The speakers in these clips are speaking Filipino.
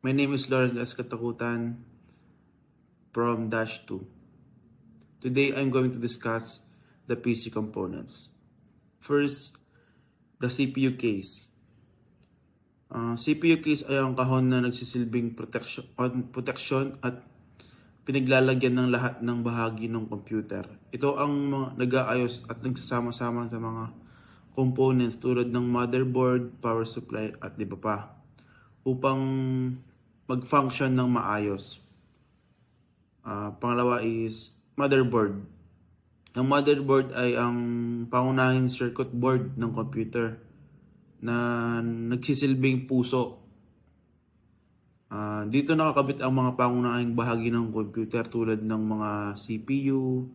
My name is Lauren S. Katakutan from Dash 2. Today, I'm going to discuss the PC components. First, the CPU case. CPU case ay ang kahon na nagsisilbing protection at pinaglalagyan ng lahat ng bahagi ng computer. Ito ang nag-aayos at nagsasama-sama sa mga components tulad ng motherboard, power supply at iba pa upang mag-function ng maayos. Pangalawa is motherboard. Ang motherboard ay ang pangunahing circuit board ng computer na nagsisilbing puso. Dito nakakabit ang mga pangunahing bahagi ng computer tulad ng mga CPU,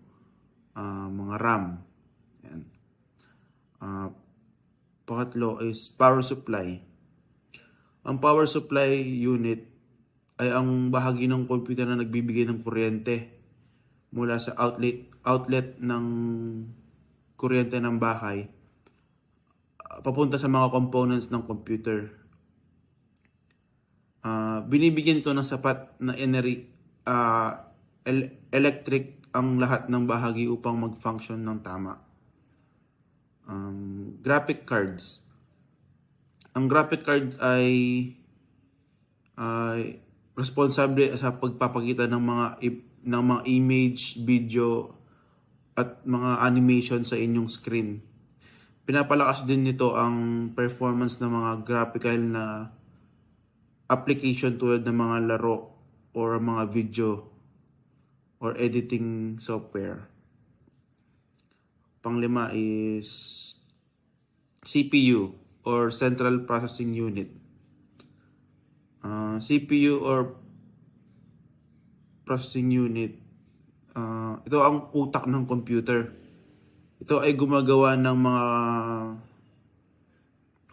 mga RAM. Yan. Pangatlo is power supply. Ang power supply unit ay ang bahagi ng computer na nagbibigay ng kuryente mula sa outlet ng kuryente ng bahay papunta sa mga components ng computer. Binibigyan ito ng sapat na electric ang lahat ng bahagi upang mag-function ng tama. Graphic cards. Ang graphic card ay responsable sa pagpapakita ng mga image, video at mga animation sa inyong screen. Pinapalakas din nito ang performance ng mga graphical na application tulad ng mga laro or mga video or editing software. Panglima is CPU or Central Processing Unit. CPU or processing unit, ito ang utak ng computer. Ito ay gumagawa ng mga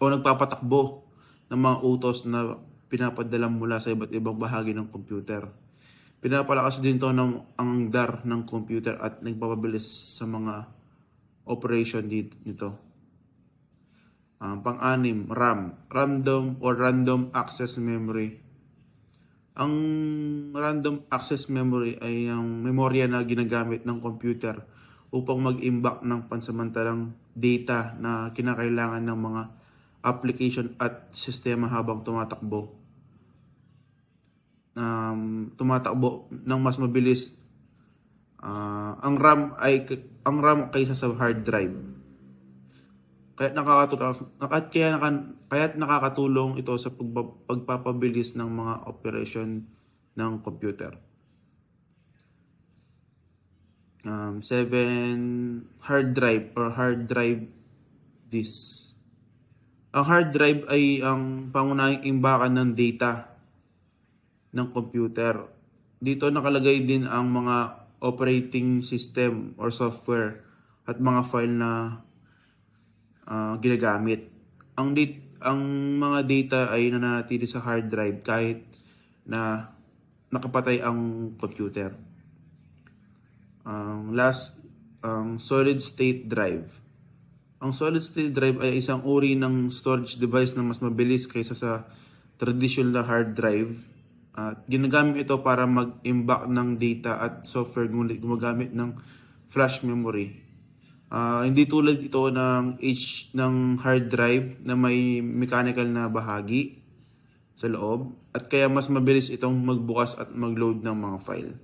o nagpapatakbo ng mga utos na pinapadala mula sa iba't ibang bahagi ng computer. Pinapalakas din ito ng andar ng computer at nagpapabilis sa mga operation nito. Pang-anim, RAM. Random Access Memory. Ang random access memory ay ang memorya na ginagamit ng computer upang mag-imbak ng pansamantalang data na kinakailangan ng mga application at sistema habang tumatakbo. Tumatakbo ng mas mabilis. Ang RAM kaysa sa hard drive. Kaya nakakatulong ito sa pagpapabilis ng mga operation ng computer. 7. Hard drive or hard drive disk. Ang hard drive ay ang pangunahing imbakan ng data ng computer. Dito nakalagay din ang mga operating system or software at mga file na ginagamit. Ang mga data ay nananatili sa hard drive kahit na nakapatay ang computer. Solid state drive. Ang solid state drive ay isang uri ng storage device na mas mabilis kaysa sa traditional na hard drive. Ginagamit ito para mag-imbak ng data at software ngunit gumagamit ng flash memory. Hindi tulad ito ng hard drive na may mechanical na bahagi sa loob at kaya mas mabilis itong magbukas at mag-load ng mga file.